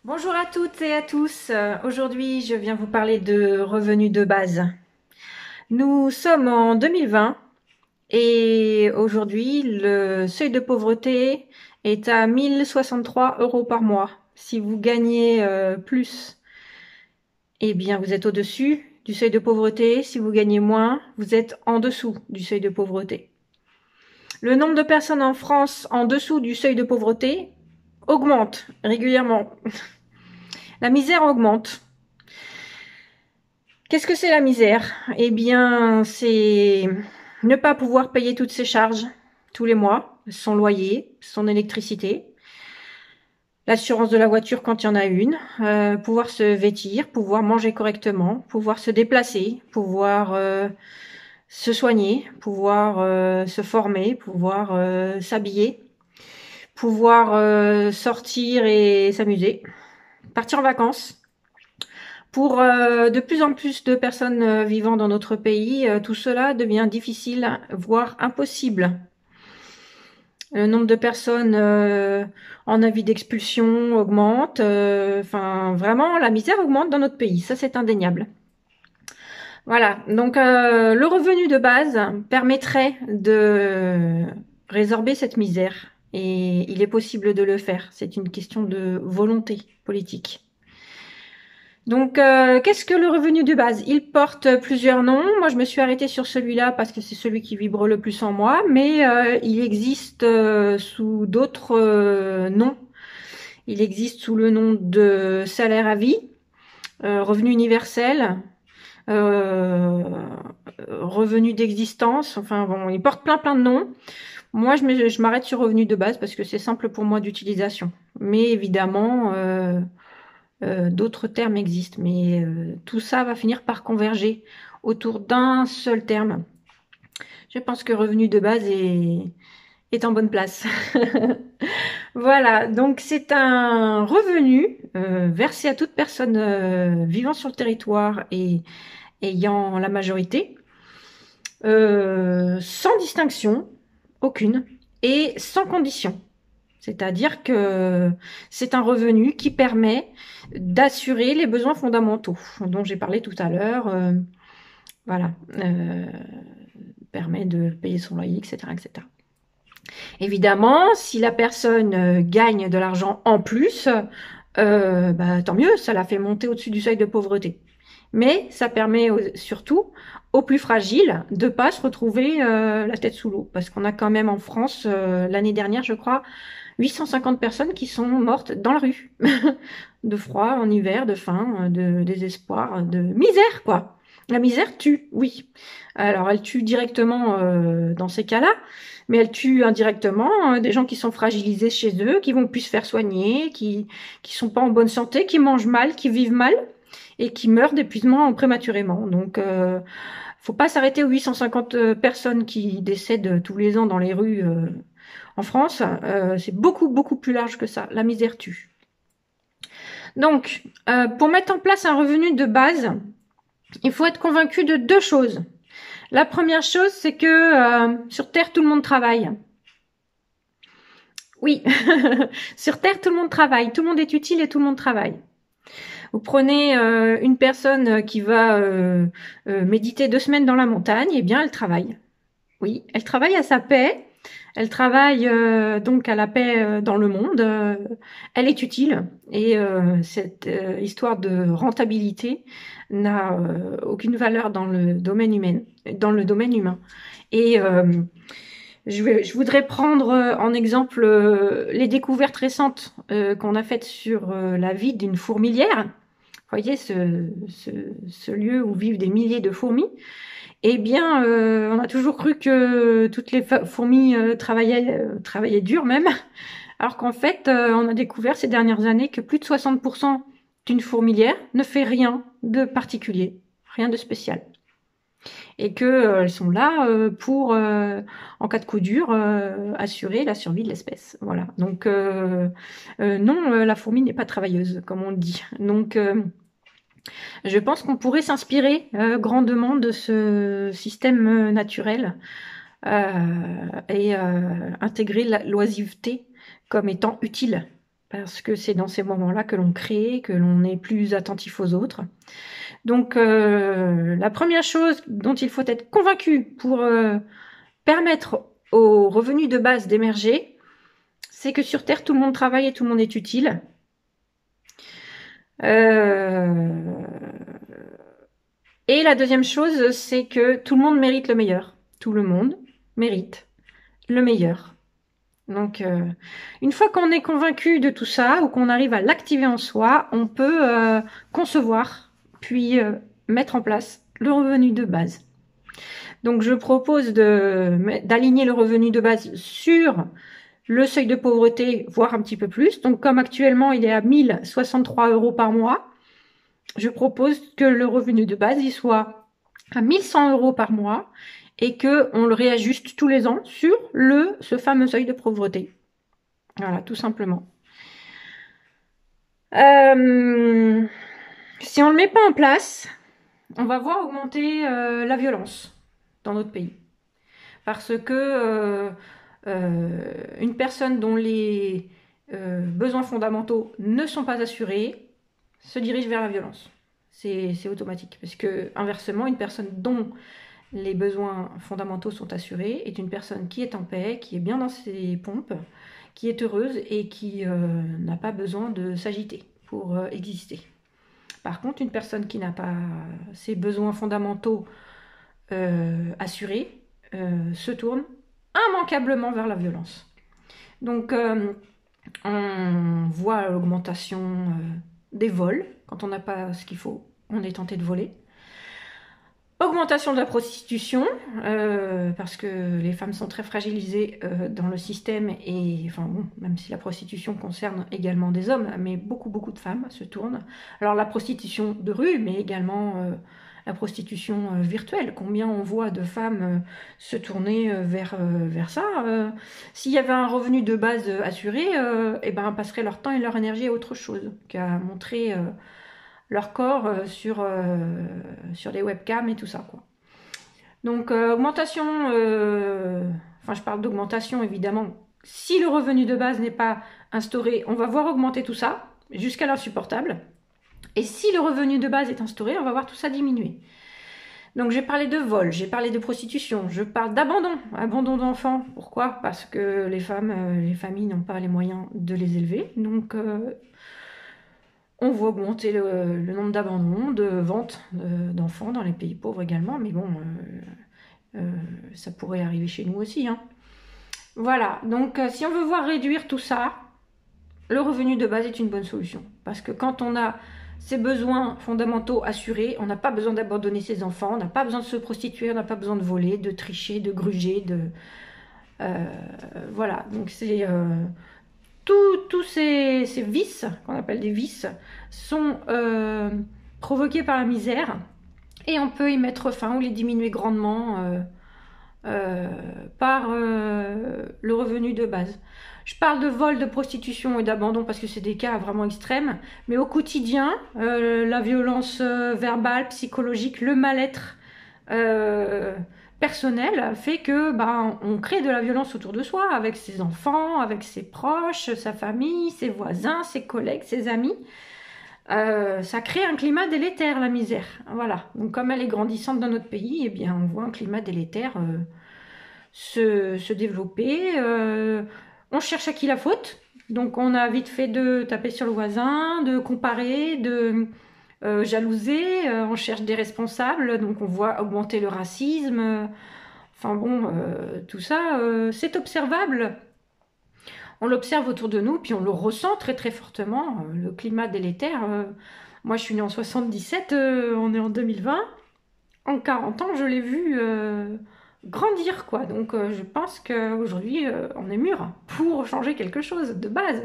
Bonjour à toutes et à tous. Aujourd'hui, je viens vous parler de revenus de base. Nous sommes en 2020 et aujourd'hui, le seuil de pauvreté est à 1063 euros par mois. Si vous gagnez plus, eh bien, vous êtes au-dessus du seuil de pauvreté. Si vous gagnez moins, vous êtes en dessous du seuil de pauvreté. Le nombre de personnes en France en dessous du seuil de pauvreté augmente régulièrement. La misère augmente. Qu'est-ce que c'est la misère? Eh bien, c'est ne pas pouvoir payer toutes ses charges tous les mois, son loyer, son électricité, l'assurance de la voiture quand il y en a une, pouvoir se vêtir, pouvoir manger correctement, pouvoir se déplacer, pouvoir se soigner, pouvoir se former, pouvoir s'habiller, pouvoir sortir et s'amuser, partir en vacances. Pour de plus en plus de personnes vivant dans notre pays, tout cela devient difficile, voire impossible. Le nombre de personnes en avis d'expulsion augmente. Enfin, vraiment, la misère augmente dans notre pays. Ça, c'est indéniable. Voilà. Donc, le revenu de base permettrait de résorber cette misère. Et il est possible de le faire. C'est une question de volonté politique. Donc, qu'est-ce que le revenu de base? Il porte plusieurs noms. Moi, je me suis arrêtée sur celui-là parce que c'est celui qui vibre le plus en moi, mais il existe sous d'autres noms. Il existe sous le nom de salaire à vie, revenu universel, euh, revenu d'existence. Enfin bon, il porte plein de noms. Moi, je m'arrête sur revenu de base parce que c'est simple pour moi d'utilisation. Mais évidemment, d'autres termes existent, mais tout ça va finir par converger autour d'un seul terme. Je pense que revenu de base est en bonne place. Voilà, donc c'est un revenu versé à toute personne vivant sur le territoire et ayant la majorité, sans distinction aucune et sans condition. C'est-à-dire que c'est un revenu qui permet d'assurer les besoins fondamentaux dont j'ai parlé tout à l'heure. Voilà, permet de payer son loyer, etc., etc. Évidemment, si la personne gagne de l'argent en plus, tant mieux, ça la fait monter au-dessus du seuil de pauvreté. Mais ça permet surtout aux plus fragiles de pas se retrouver la tête sous l'eau. Parce qu'on a quand même en France, l'année dernière, je crois, 850 personnes qui sont mortes dans la rue. De froid, en hiver, de faim, de désespoir, de misère, quoi. La misère tue, oui. Alors, elle tue directement dans ces cas-là, mais elle tue indirectement des gens qui sont fragilisés chez eux, qui vont plus se faire soigner, qui sont pas en bonne santé, qui mangent mal, qui vivent mal et qui meurent d'épuisement prématurément. Donc, faut pas s'arrêter aux 850 personnes qui décèdent tous les ans dans les rues en France. C'est beaucoup plus large que ça. La misère tue. Donc, pour mettre en place un revenu de base, il faut être convaincu de deux choses. La première chose, c'est que sur Terre, tout le monde travaille. Oui, sur Terre, tout le monde travaille. Tout le monde est utile et tout le monde travaille. Vous prenez une personne qui va méditer 2 semaines dans la montagne, eh bien, elle travaille. Oui, elle travaille à sa paix. Elle travaille donc à la paix dans le monde. Elle est utile et cette histoire de rentabilité n'a aucune valeur dans le domaine humain. Et je voudrais prendre en exemple les découvertes récentes qu'on a faites sur la vie d'une fourmilière. Vous voyez ce lieu où vivent des milliers de fourmis. Eh bien, on a toujours cru que toutes les fourmis travaillaient dur même, alors qu'en fait, on a découvert ces dernières années que plus de 60% d'une fourmilière ne fait rien de particulier, rien de spécial. Et que elles sont là pour, en cas de coup dur, assurer la survie de l'espèce. Voilà. Donc, non, la fourmi n'est pas travailleuse, comme on le dit. Donc, je pense qu'on pourrait s'inspirer grandement de ce système naturel et intégrer la l'oisiveté comme étant utile. parce que c'est dans ces moments-là que l'on crée, que l'on est plus attentif aux autres. Donc, la première chose dont il faut être convaincu pour permettre aux revenus de base d'émerger, c'est que sur Terre, tout le monde travaille et tout le monde est utile. Et la deuxième chose, c'est que tout le monde mérite le meilleur. Tout le monde mérite le meilleur. Donc, une fois qu'on est convaincu de tout ça, ou qu'on arrive à l'activer en soi, on peut concevoir, puis mettre en place le revenu de base. Donc, je propose d'aligner le revenu de base sur le seuil de pauvreté, voire un petit peu plus. Donc, comme actuellement, il est à 1063 € par mois, je propose que le revenu de base, il soit à 1100 € par mois et qu'on le réajuste tous les ans sur ce fameux seuil de pauvreté. Voilà, tout simplement. Si on ne le met pas en place, on va voir augmenter la violence dans notre pays. Parce que une personne dont les besoins fondamentaux ne sont pas assurés se dirige vers la violence. C'est automatique. Parce que, inversement, une personne dont les besoins fondamentaux sont assurés est une personne qui est en paix, qui est bien dans ses pompes, qui est heureuse et qui n'a pas besoin de s'agiter pour exister. Par contre, une personne qui n'a pas ses besoins fondamentaux assurés se tourne immanquablement vers la violence. Donc, on voit l'augmentation des vols. Quand on n'a pas ce qu'il faut, on est tenté de voler. Augmentation de la prostitution, parce que les femmes sont très fragilisées dans le système, et enfin bon, même si la prostitution concerne également des hommes, mais beaucoup de femmes se tournent. Alors la prostitution de rue, mais également la prostitution virtuelle. Combien on voit de femmes se tourner vers ça. S'il y avait un revenu de base assuré, eh ben, passerait leur temps et leur énergie à autre chose qu'à montrer leur corps sur les webcams et tout ça, quoi. Donc, augmentation, enfin, je parle d'augmentation, évidemment. Si le revenu de base n'est pas instauré, on va voir augmenter tout ça jusqu'à l'insupportable. Et si le revenu de base est instauré, on va voir tout ça diminuer. Donc, j'ai parlé de vol, j'ai parlé de prostitution, je parle abandon d'enfants. Pourquoi? Parce que les familles n'ont pas les moyens de les élever. Donc, on voit augmenter le nombre d'abandons, de ventes d'enfants dans les pays pauvres également, mais bon, ça pourrait arriver chez nous aussi, hein. Voilà, donc si on veut voir réduire tout ça, le revenu de base est une bonne solution. Parce que quand on a ses besoins fondamentaux assurés, on n'a pas besoin d'abandonner ses enfants, on n'a pas besoin de se prostituer, on n'a pas besoin de voler, de tricher, de gruger, voilà, donc c'est... Tous ces vices, qu'on appelle des vices, sont provoqués par la misère, et on peut y mettre fin ou les diminuer grandement par le revenu de base. Je parle de vol, de prostitution et d'abandon parce que c'est des cas vraiment extrêmes, mais au quotidien, la violence verbale, psychologique, le mal-être personnel fait que on crée de la violence autour de soi, avec ses enfants, avec ses proches, sa famille, ses voisins, ses collègues, ses amis. Ça crée un climat délétère, la misère. Voilà. Donc comme elle est grandissante dans notre pays, eh bien on voit un climat délétère se développer. On cherche à qui la faute. Donc on a vite fait de taper sur le voisin, de comparer, de jalouser, on cherche des responsables, donc on voit augmenter le racisme, enfin bon, tout ça, c'est observable. On l'observe autour de nous, puis on le ressent très fortement, le climat délétère. Moi je suis née en 77, on est en 2020, en 40 ans je l'ai vu grandir, quoi. Donc je pense qu'aujourd'hui on est mûr pour changer quelque chose de base.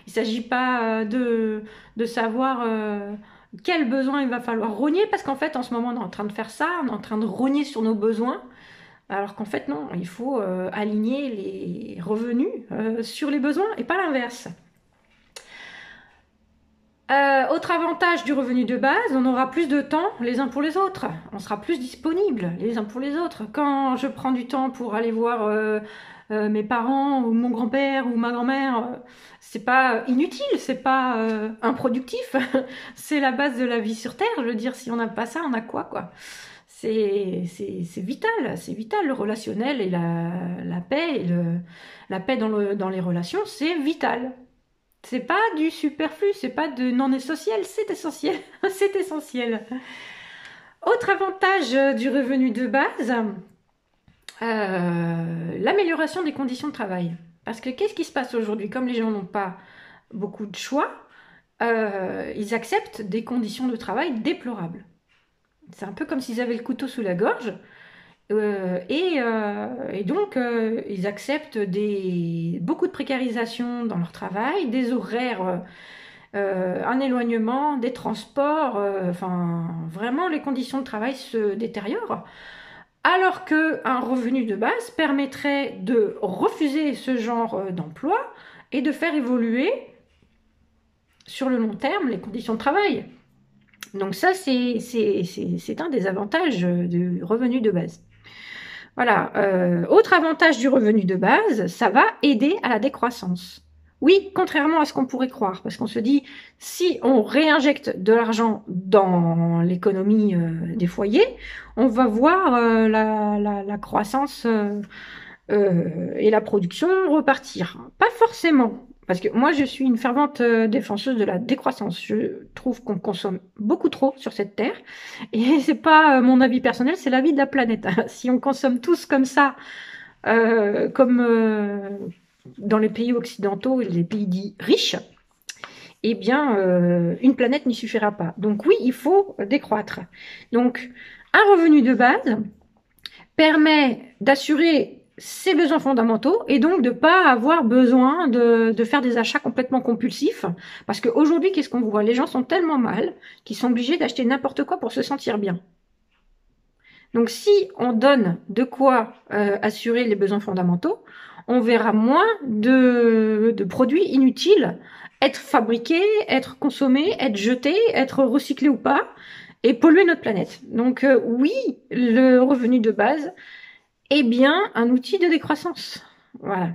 Il ne s'agit pas de savoir... quel besoin il va falloir rogner, parce qu'en fait en ce moment on est en train de faire ça, on est en train de rogner sur nos besoins, alors qu'en fait non, il faut aligner les revenus sur les besoins et pas l'inverse. Autre avantage du revenu de base, on aura plus de temps les uns pour les autres, on sera plus disponibles les uns pour les autres. Quand je prends du temps pour aller voir mes parents ou mon grand-père ou ma grand-mère, c'est pas inutile, c'est pas improductif, c'est la base de la vie sur Terre. Je veux dire, si on n'a pas ça, on a quoi? C'est vital, le relationnel et la paix, la paix dans les relations, c'est vital. C'est pas du superflu, c'est pas de non essentiel, c'est essentiel, c'est essentiel. Autre avantage du revenu de base, l'amélioration des conditions de travail. Parce que qu'est-ce qui se passe aujourd'hui? Comme les gens n'ont pas beaucoup de choix, ils acceptent des conditions de travail déplorables. C'est un peu comme s'ils avaient le couteau sous la gorge. Et donc, ils acceptent beaucoup de précarisation dans leur travail, des horaires, un éloignement, des transports, enfin, vraiment, les conditions de travail se détériorent. Alors qu'un revenu de base permettrait de refuser ce genre d'emploi et de faire évoluer sur le long terme les conditions de travail. Donc ça, c'est un des avantages du revenu de base. Voilà. Autre avantage du revenu de base, ça va aider à la décroissance. Oui, contrairement à ce qu'on pourrait croire, parce qu'on se dit, si on réinjecte de l'argent dans l'économie des foyers, on va voir la croissance et la production repartir. Pas forcément. Parce que moi, je suis une fervente défenseuse de la décroissance. Je trouve qu'on consomme beaucoup trop sur cette terre. Et c'est pas mon avis personnel, c'est l'avis de la planète. Si on consomme tous comme ça, comme dans les pays occidentaux et les pays dits riches, eh bien, une planète n'y suffira pas. Donc oui, il faut décroître. Donc, un revenu de base permet d'assurer ses besoins fondamentaux et donc de pas avoir besoin de faire des achats complètement compulsifs. Parce qu'aujourd'hui, qu'est-ce qu'on voit? Les gens sont tellement mal qu'ils sont obligés d'acheter n'importe quoi pour se sentir bien. Donc si on donne de quoi assurer les besoins fondamentaux, on verra moins de produits inutiles être fabriqués, être consommés, être jetés, être recyclés ou pas, et polluer notre planète. Donc oui, le revenu de base est bien un outil de décroissance. Voilà.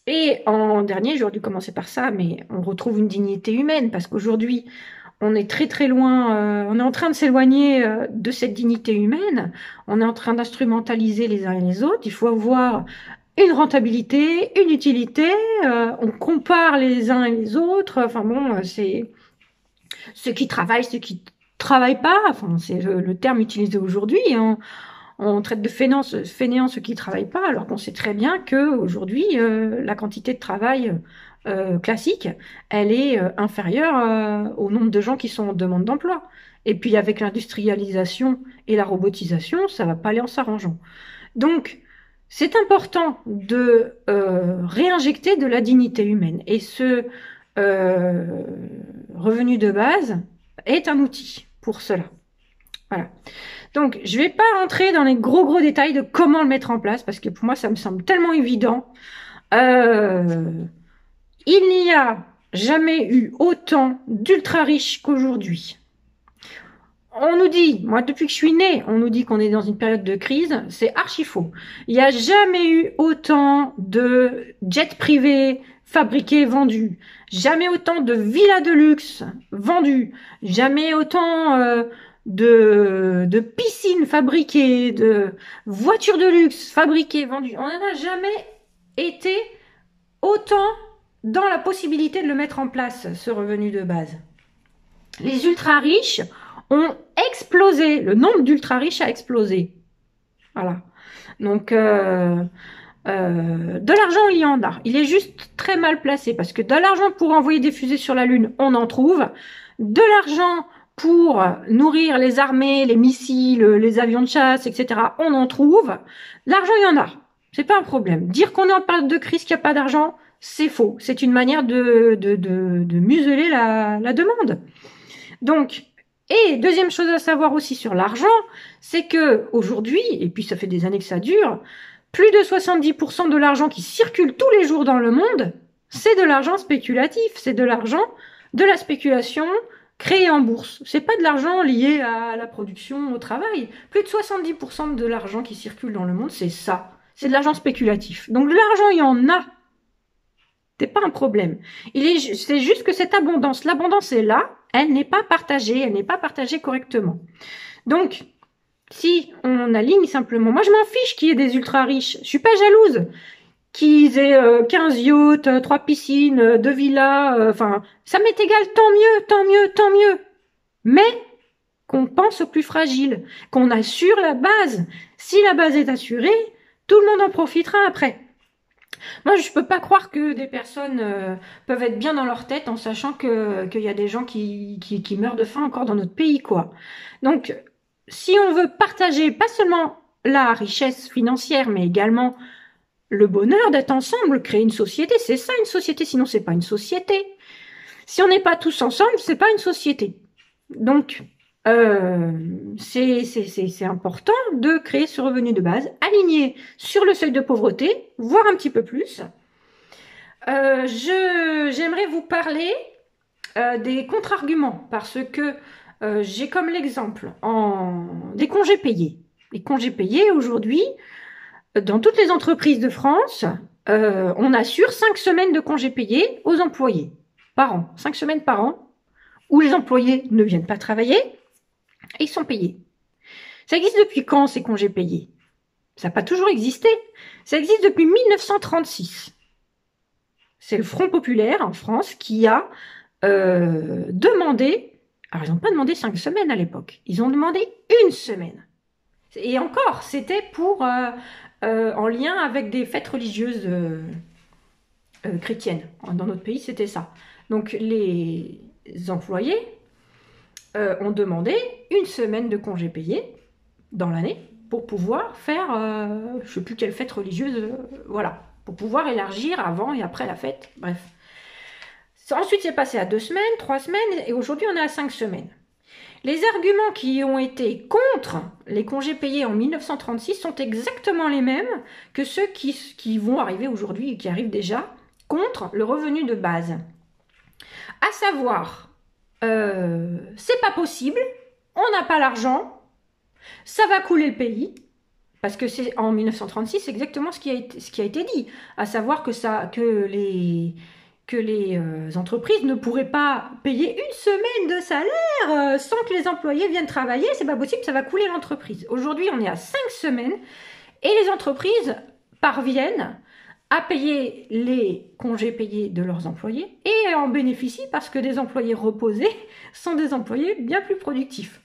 Et en dernier, j'aurais dû commencer par ça, mais on retrouve une dignité humaine, parce qu'aujourd'hui, on est très très loin, on est en train de s'éloigner de cette dignité humaine, on est en train d'instrumentaliser les uns et les autres, il faut avoir une rentabilité, une utilité, on compare les uns et les autres, enfin bon, c'est ceux qui travaillent, ceux qui travaillent pas, enfin c'est le terme utilisé aujourd'hui, hein. On traite de fainéants ceux qui travaillent pas, alors qu'on sait très bien que aujourd'hui la quantité de travail classique, elle est inférieure au nombre de gens qui sont en demande d'emploi. Et puis avec l'industrialisation et la robotisation, ça va pas aller en s'arrangeant. Donc c'est important de réinjecter de la dignité humaine. Et ce revenu de base est un outil pour cela. Voilà. Donc, je vais pas rentrer dans les gros détails de comment le mettre en place, parce que pour moi, ça me semble tellement évident. Il n'y a jamais eu autant d'ultra riches qu'aujourd'hui. On nous dit, moi depuis que je suis née, on nous dit qu'on est dans une période de crise, c'est archi faux. Il n'y a jamais eu autant de jets privés fabriqués, vendus. Jamais autant de villas de luxe vendues. Jamais autant de piscines fabriquées, de voitures de luxe fabriquées, vendues. On n'en a jamais été autant dans la possibilité de le mettre en place, ce revenu de base. Les ultra riches ont explosé, le nombre d'ultra riches a explosé. Voilà. Donc, de l'argent, il y en a. Il est juste très mal placé, parce que de l'argent pour envoyer des fusées sur la Lune, on en trouve. De l'argent pour nourrir les armées, les missiles, les avions de chasse, etc., on en trouve. L'argent, il y en a. C'est pas un problème. Dire qu'on est en période de crise, qu'il n'y a pas d'argent, c'est faux. C'est une manière de museler la demande. Donc, et deuxième chose à savoir aussi sur l'argent, c'est que aujourd'hui, et puis ça fait des années que ça dure, plus de 70% de l'argent qui circule tous les jours dans le monde, c'est de l'argent spéculatif, c'est de l'argent de la spéculation créée en bourse. C'est pas de l'argent lié à la production, au travail. Plus de 70% de l'argent qui circule dans le monde, c'est ça. c'est de l'argent spéculatif. Donc de l'argent, il y en a. C'est pas un problème. C'est juste que cette abondance, l'abondance est là, elle n'est pas partagée correctement. Donc, si on aligne simplement, moi je m'en fiche qu'il y ait des ultra riches, je suis pas jalouse qu'ils aient 15 yachts, 3 piscines, 2 villas, enfin, ça m'est égal, tant mieux. Mais qu'on pense aux plus fragiles, qu'on assure la base. Si la base est assurée, tout le monde en profitera après. Moi, je peux pas croire que des personnes peuvent être bien dans leur tête en sachant qu'il y a des gens qui meurent de faim encore dans notre pays, quoi. Donc, si on veut partager pas seulement la richesse financière, mais également le bonheur d'être ensemble, créer une société, c'est ça une société, sinon c'est pas une société. Si on n'est pas tous ensemble, c'est pas une société. Donc, c'est important de créer ce revenu de base, aligné sur le seuil de pauvreté, voire un petit peu plus. J'aimerais vous parler des contre-arguments, parce que j'ai comme l'exemple des congés payés. Les congés payés, aujourd'hui, dans toutes les entreprises de France, on assure 5 semaines de congés payés aux employés par an. 5 semaines par an, où les employés ne viennent pas travailler et ils sont payés. Ça existe depuis quand, ces congés payés? Ça n'a pas toujours existé. Ça existe depuis 1936. C'est le Front populaire en France qui a demandé... Alors, ils n'ont pas demandé 5 semaines à l'époque. Ils ont demandé 1 semaine. Et encore, c'était pour en lien avec des fêtes religieuses chrétiennes. Dans notre pays, c'était ça. Donc, les employés ont demandé 1 semaine de congés payés dans l'année pour pouvoir faire, je ne sais plus quelle fête religieuse, voilà, pour pouvoir élargir avant et après la fête, bref. Ensuite, c'est passé à 2 semaines, 3 semaines, et aujourd'hui, on est à 5 semaines. Les arguments qui ont été contre les congés payés en 1936 sont exactement les mêmes que ceux qui vont arriver aujourd'hui et qui arrivent déjà contre le revenu de base. À savoir, c'est pas possible, on n'a pas l'argent, ça va couler le pays, parce que c'est en 1936 c'est exactement ce qui a été dit, à savoir que les entreprises ne pourraient pas payer 1 semaine de salaire sans que les employés viennent travailler, c'est pas possible, ça va couler l'entreprise. Aujourd'hui, on est à 5 semaines et les entreprises parviennent à payer les congés payés de leurs employés et en bénéficient parce que des employés reposés sont des employés bien plus productifs.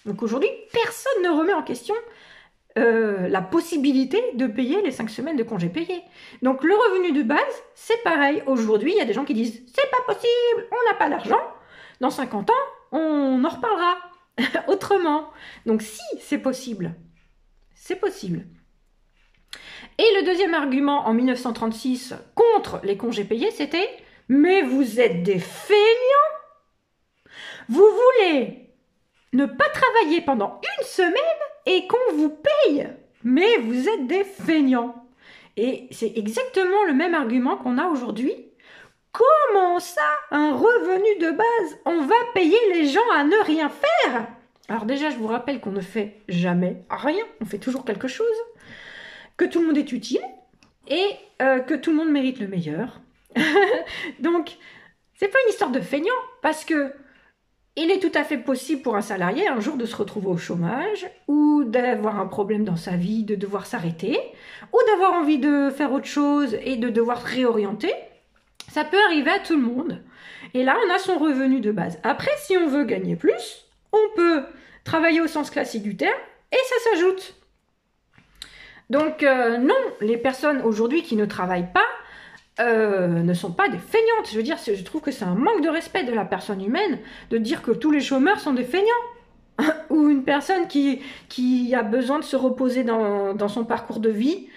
Donc aujourd'hui, personne ne remet en question la possibilité de payer les 5 semaines de congés payés. Donc le revenu de base, c'est pareil. Aujourd'hui, il y a des gens qui disent « c'est pas possible, on n'a pas d'argent ». Dans 50 ans, on en reparlera autrement. Donc si, c'est possible. C'est possible. Et le deuxième argument en 1936 contre les congés payés, c'était « mais vous êtes des feignants. Vous voulez ne pas travailler pendant 1 semaine et qu'on vous paye. Mais vous êtes des feignants. » Et c'est exactement le même argument qu'on a aujourd'hui. Comment ça, un revenu de base? On va payer les gens à ne rien faire? Alors déjà, je vous rappelle qu'on ne fait jamais rien. On fait toujours quelque chose. Que tout le monde est utile et que tout le monde mérite le meilleur. Donc, c'est pas une histoire de feignant, parce que il est tout à fait possible pour un salarié un jour de se retrouver au chômage ou d'avoir un problème dans sa vie, de devoir s'arrêter ou d'avoir envie de faire autre chose et de devoir réorienter. Ça peut arriver à tout le monde. Et là, on a son revenu de base. Après, si on veut gagner plus, on peut travailler au sens classique du terme et ça s'ajoute. Donc non, les personnes aujourd'hui qui ne travaillent pas ne sont pas des feignantes. Je veux dire, je trouve que c'est un manque de respect de la personne humaine de dire que tous les chômeurs sont des feignants. Ou une personne qui a besoin de se reposer dans son parcours de vie,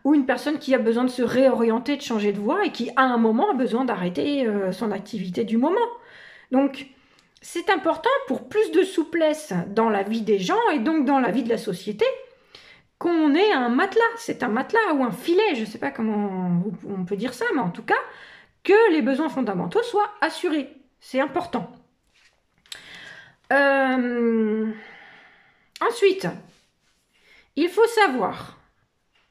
ou une personne qui a besoin de se réorienter, de changer de voie, et qui à un moment a besoin d'arrêter son activité du moment. Donc c'est important pour plus de souplesse dans la vie des gens et donc dans la vie de la société, qu'on ait un matelas, c'est un matelas ou un filet, je ne sais pas comment on peut dire ça, mais en tout cas, que les besoins fondamentaux soient assurés. C'est important. Ensuite, il faut savoir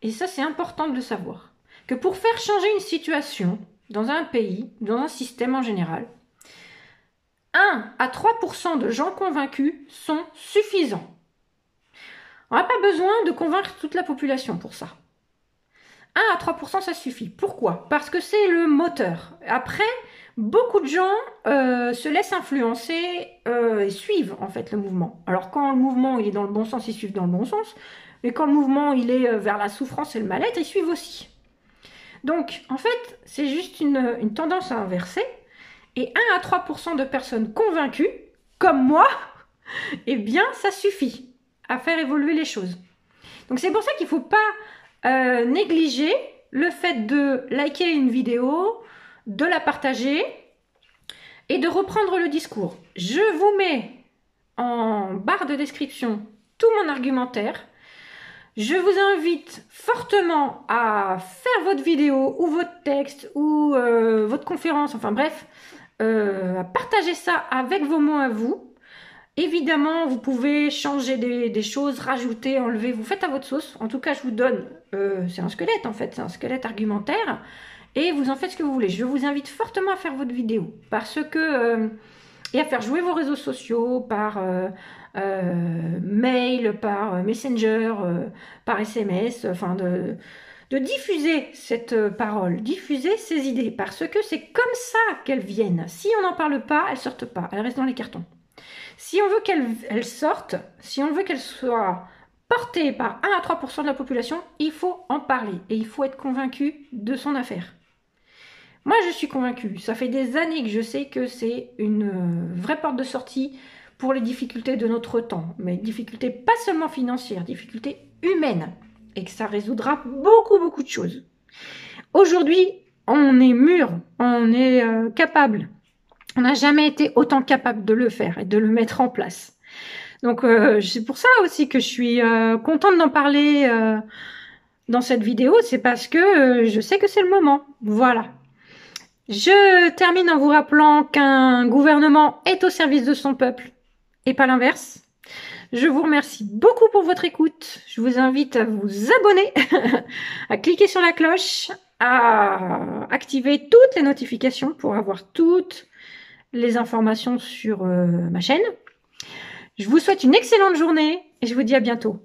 et ça c'est important de le savoir, que pour faire changer une situation dans un pays, dans un système en général, 1 à 3% de gens convaincus sont suffisants. On n'a pas besoin de convaincre toute la population pour ça. 1 à 3%, ça suffit. Pourquoi? Parce que c'est le moteur. Après, beaucoup de gens se laissent influencer et suivent en fait le mouvement. Alors quand le mouvement il est dans le bon sens, ils suivent dans le bon sens. Mais quand le mouvement il est vers la souffrance et le mal-être, ils suivent aussi. Donc en fait, c'est juste une tendance à inverser. Et 1 à 3% de personnes convaincues, comme moi, eh bien ça suffit à faire évoluer les choses. Donc c'est pour ça qu'il ne faut pas négliger le fait de liker une vidéo, de la partager et de reprendre le discours. Je vous mets en barre de description tout mon argumentaire. Je vous invite fortement à faire votre vidéo ou votre texte ou votre conférence, enfin bref, à partager ça avec vos mots à vous. Évidemment, vous pouvez changer des choses, rajouter, enlever, vous faites à votre sauce. En tout cas, je vous donne, c'est un squelette en fait, c'est un squelette argumentaire. Et vous en faites ce que vous voulez. Je vous invite fortement à faire votre vidéo. Parce que, et à faire jouer vos réseaux sociaux par mail, par Messenger, par SMS, enfin de diffuser cette parole, diffuser ces idées. Parce que c'est comme ça qu'elles viennent. Si on n'en parle pas, elles ne sortent pas, elles restent dans les cartons. Si on veut qu'elles sortent, si on veut qu'elles soient portées par 1 à 3% de la population, il faut en parler et il faut être convaincu de son affaire. Moi, je suis convaincue. Ça fait des années que je sais que c'est une vraie porte de sortie pour les difficultés de notre temps. Mais difficultés pas seulement financières, difficultés humaines. Et que ça résoudra beaucoup de choses. Aujourd'hui, on est mûr, on est capable. On n'a jamais été autant capable de le faire et de le mettre en place. Donc c'est pour ça aussi que je suis contente d'en parler dans cette vidéo. C'est parce que je sais que c'est le moment. Voilà. Je termine en vous rappelant qu'un gouvernement est au service de son peuple et pas l'inverse. Je vous remercie beaucoup pour votre écoute. Je vous invite à vous abonner, à cliquer sur la cloche, à activer toutes les notifications pour avoir toutes les informations sur ma chaîne. Je vous souhaite une excellente journée et je vous dis à bientôt.